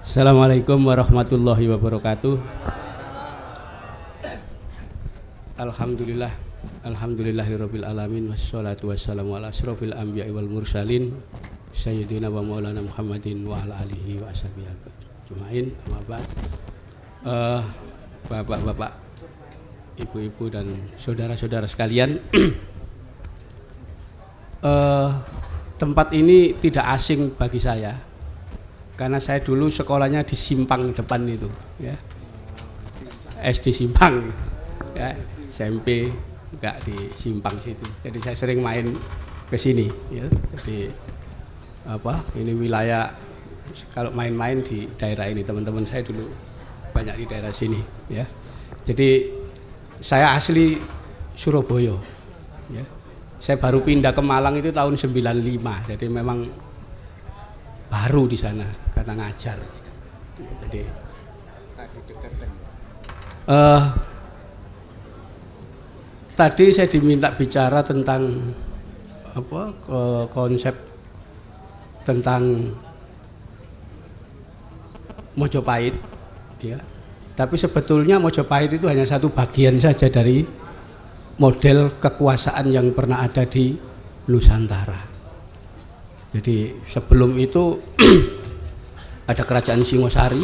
Assalamualaikum warahmatullahi wabarakatuh. Alhamdulillah, alhamdulillahirabbil alamin wassalatu wassalamu ala asrofil anbiya'i wal mursalin sayyidina wa maulana Muhammadin wa ala alihi wa ashabihi ajmain. Amma ba'd. Bapak-bapak, ibu-ibu dan saudara-saudara sekalian, tempat ini tidak asing bagi saya. Karena saya dulu sekolahnya di Simpang depan itu, ya. SD Simpang, ya. SMP enggak di Simpang situ. Jadi saya sering main ke sini, ya. Jadi ini wilayah, kalau main-main di daerah ini, teman-teman saya dulu banyak di daerah sini, ya. Jadi saya asli Surabaya, ya. Saya baru pindah ke Malang itu tahun 95. Jadi memang baru di sana karena ngajar. Jadi tadi saya diminta bicara tentang konsep tentang Mojopahit, ya. Tapi sebetulnya Mojopahit itu hanya satu bagian saja dari model kekuasaan yang pernah ada di Nusantara. Jadi sebelum itu ada kerajaan Singosari,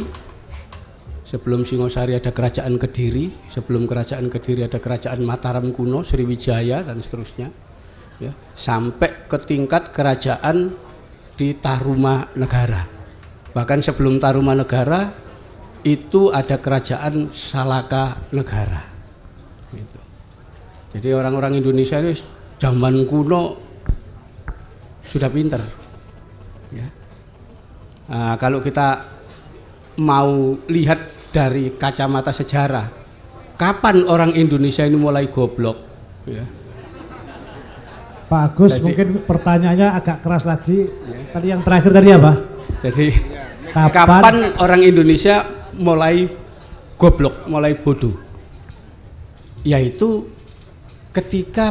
sebelum Singosari ada kerajaan Kediri, sebelum kerajaan Kediri ada kerajaan Mataram kuno, Sriwijaya dan seterusnya, ya, sampai ke tingkat kerajaan di Tarumanegara. Bahkan sebelum Tarumanegara itu ada kerajaan Salakanegara. Gitu. Jadi orang-orang Indonesia ini zaman kuno sudah pinter, ya. Nah, kalau kita mau lihat dari kacamata sejarah, kapan orang Indonesia ini mulai goblok, ya? Pak Agus, jadi, mungkin pertanyaannya agak keras lagi, ya. Tadi yang terakhir tadi apa? Jadi kapan orang Indonesia mulai goblok, mulai bodoh? Yaitu ketika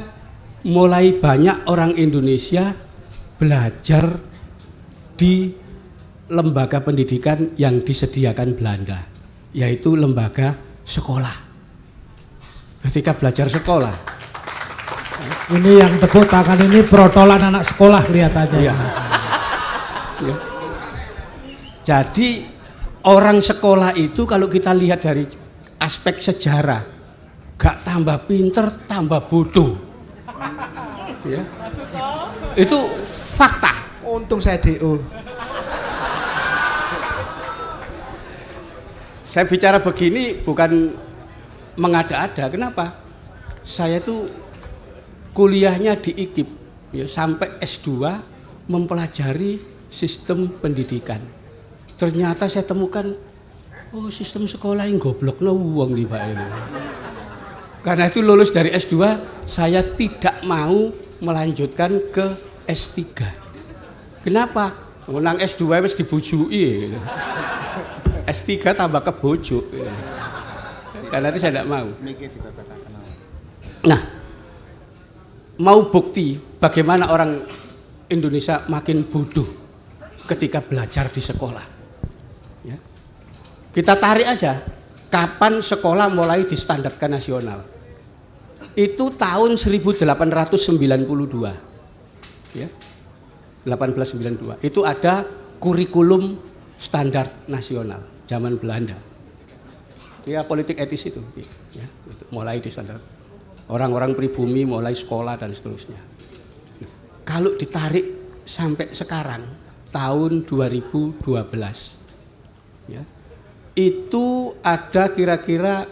mulai banyak orang Indonesia belajar di lembaga pendidikan yang disediakan Belanda, yaitu lembaga sekolah. Ketika belajar sekolah, ini yang tepuk tangan ini protolan anak sekolah kelihatannya. Ya. Ya. Jadi orang sekolah itu kalau kita lihat dari aspek sejarah, gak tambah pinter, tambah bodoh, ya. Itu fakta. Untung saya DO. Saya bicara begini bukan mengada-ada. Kenapa? Saya tuh kuliahnya di IKIP, ya, sampai S2 mempelajari sistem pendidikan. Ternyata saya temukan, oh, sistem sekolah yang goblok wong nih Pak ini. Karena itu lulus dari S2, saya tidak mau melanjutkan ke S3. Kenapa? Menang S2 wis dibujui. S3 tambah kebojuk. Karena itu saya tidak mau. Nah, mau bukti bagaimana orang Indonesia makin bodoh ketika belajar di sekolah, ya. Kita tarik aja, kapan sekolah mulai distandarkan nasional? Itu tahun 1892, ya, 1892. Itu ada kurikulum standar nasional zaman Belanda. Ya, politik etis itu, ya, mulai di standar. Orang-orang pribumi mulai sekolah dan seterusnya. Kalau ditarik sampai sekarang tahun 2012, ya, itu ada kira-kira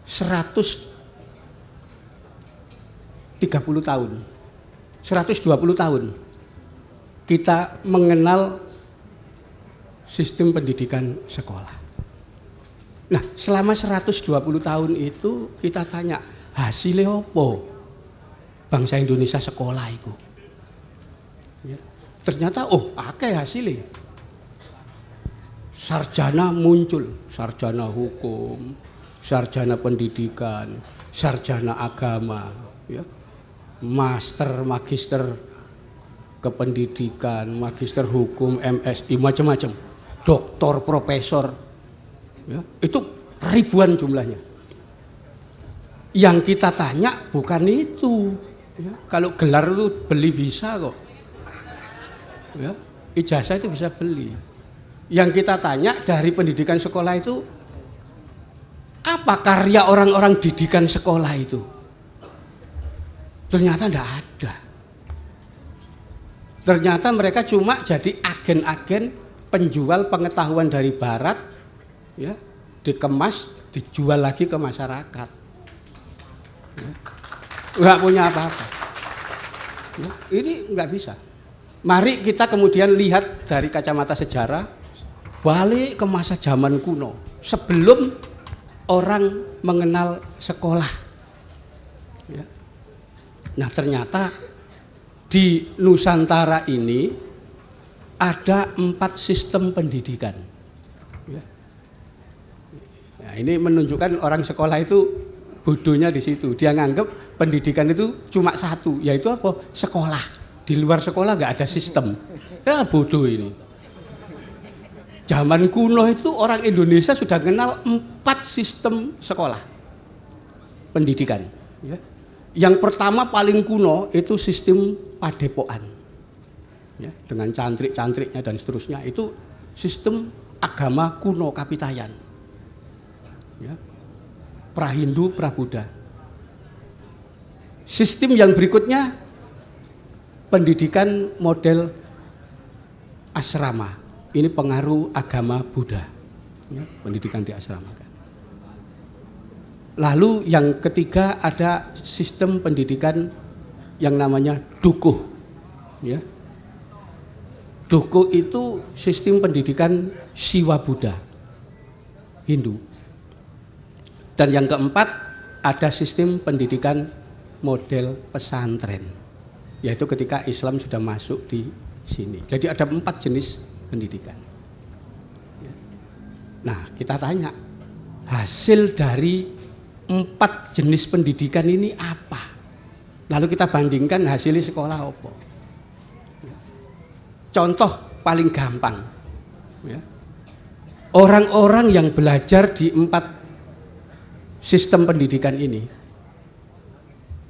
130 tahun, 120 tahun kita mengenal sistem pendidikan sekolah. Nah, selama 120 tahun itu kita tanya, hasilnya apa bangsa Indonesia sekolah itu? Ya, ternyata akeh hasilnya. Sarjana muncul, sarjana hukum, sarjana pendidikan, sarjana agama, ya. Master, magister kependidikan, magister hukum, MSI, macam-macam. doktor, profesor, ya, itu ribuan jumlahnya. Yang kita tanya bukan itu, ya. Kalau gelar itu beli bisa kok, ya. Ijazah itu bisa beli. Yang kita tanya dari pendidikan sekolah itu, apa karya orang-orang didikan sekolah itu? Ternyata tidak ada. Ternyata mereka cuma jadi agen-agen penjual pengetahuan dari barat, ya, dikemas, dijual lagi ke masyarakat. Ya. Nggak punya apa-apa. Ya, ini nggak bisa. Mari kita kemudian lihat dari kacamata sejarah, balik ke masa zaman kuno, sebelum orang mengenal sekolah. Ya. Nah, ternyata di Nusantara ini ada 4 sistem pendidikan. Ya. Nah, ini menunjukkan orang sekolah itu bodohnya di situ. Dia nganggep pendidikan itu cuma satu, yaitu apa? Sekolah. Di luar sekolah nggak ada sistem. Ya bodoh ini. Zaman kuno itu orang Indonesia sudah kenal 4 sistem sekolah pendidikan. Ya. Yang pertama paling kuno itu sistem padepokan, ya, dengan cantrik-cantriknya dan seterusnya. Itu sistem agama kuno Kapitayan, ya, Prahindu, Prabuddha. Sistem yang berikutnya pendidikan model asrama. Ini pengaruh agama Buddha, ya, pendidikan di asrama. Lalu yang ketiga ada sistem pendidikan yang namanya dukuh. Ya. Dukuh itu sistem pendidikan Siwa Buddha, Hindu. Dan yang keempat ada sistem pendidikan model pesantren, yaitu ketika Islam sudah masuk di sini. Jadi ada 4 jenis pendidikan. Nah, kita tanya, hasil dari 4 jenis pendidikan ini apa? Lalu kita bandingkan hasilnya sekolah apa? Contoh paling gampang, ya. Orang-orang yang belajar di 4 sistem pendidikan ini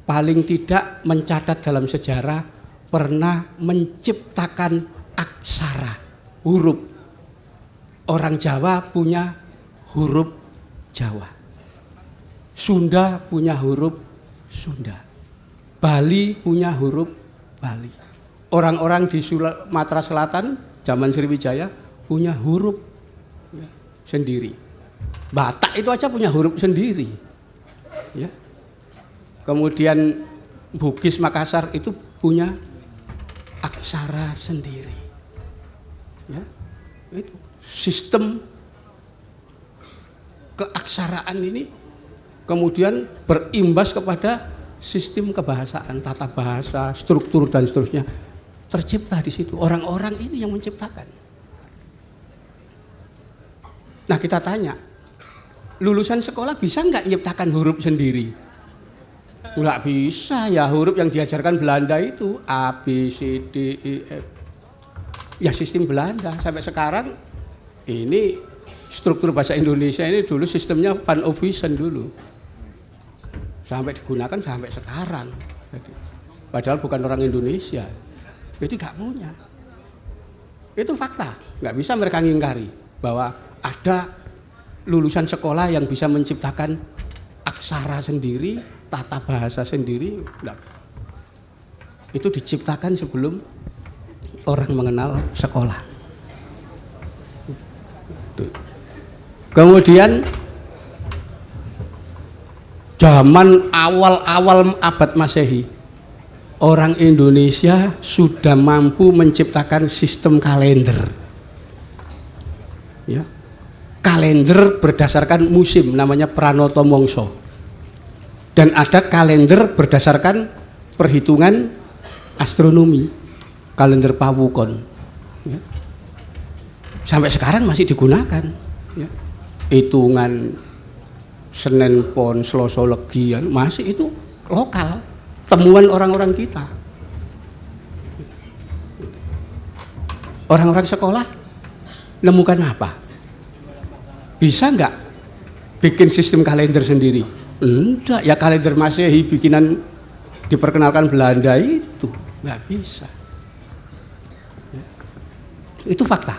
paling tidak mencatat dalam sejarah pernah menciptakan aksara, huruf. Orang Jawa punya huruf Jawa, Sunda punya huruf Sunda, Bali punya huruf Bali. Orang-orang di Sumatera Selatan zaman Sriwijaya punya huruf, ya, sendiri. Batak itu aja punya huruf sendiri, ya. Kemudian Bugis Makassar itu punya aksara sendiri, ya. Itu sistem keaksaraan ini kemudian berimbas kepada sistem kebahasaan, tata bahasa, struktur dan seterusnya tercipta di situ. Orang-orang ini yang menciptakan. Nah, kita tanya, lulusan sekolah bisa nggak menciptakan huruf sendiri? Nggak bisa, ya huruf yang diajarkan Belanda itu A, B, C, D, E, F. Ya sistem Belanda sampai sekarang ini struktur bahasa Indonesia ini dulu sistemnya Van Ovisen dulu. Sampai digunakan sampai sekarang. Jadi, padahal bukan orang Indonesia. Jadi nggak punya. Itu fakta. Nggak bisa mereka ngingkari bahwa ada lulusan sekolah yang bisa menciptakan aksara sendiri, tata bahasa sendiri. Nggak. Itu diciptakan sebelum orang mengenal sekolah. Kemudian zaman awal-awal abad Masehi, orang Indonesia sudah mampu menciptakan sistem kalender. Ya. Kalender berdasarkan musim, namanya Pranoto Mongso. Dan ada kalender berdasarkan perhitungan astronomi, kalender Pawukon. Ya. Sampai sekarang masih digunakan. Ya. Hitungan Senin Pon, Selasa Legi, masih itu lokal, temuan orang-orang kita. Orang-orang sekolah Nemukan apa? Bisa nggak bikin sistem kalender sendiri? Enggak, ya kalender Masehi bikinan diperkenalkan Belanda itu nggak bisa. Itu fakta.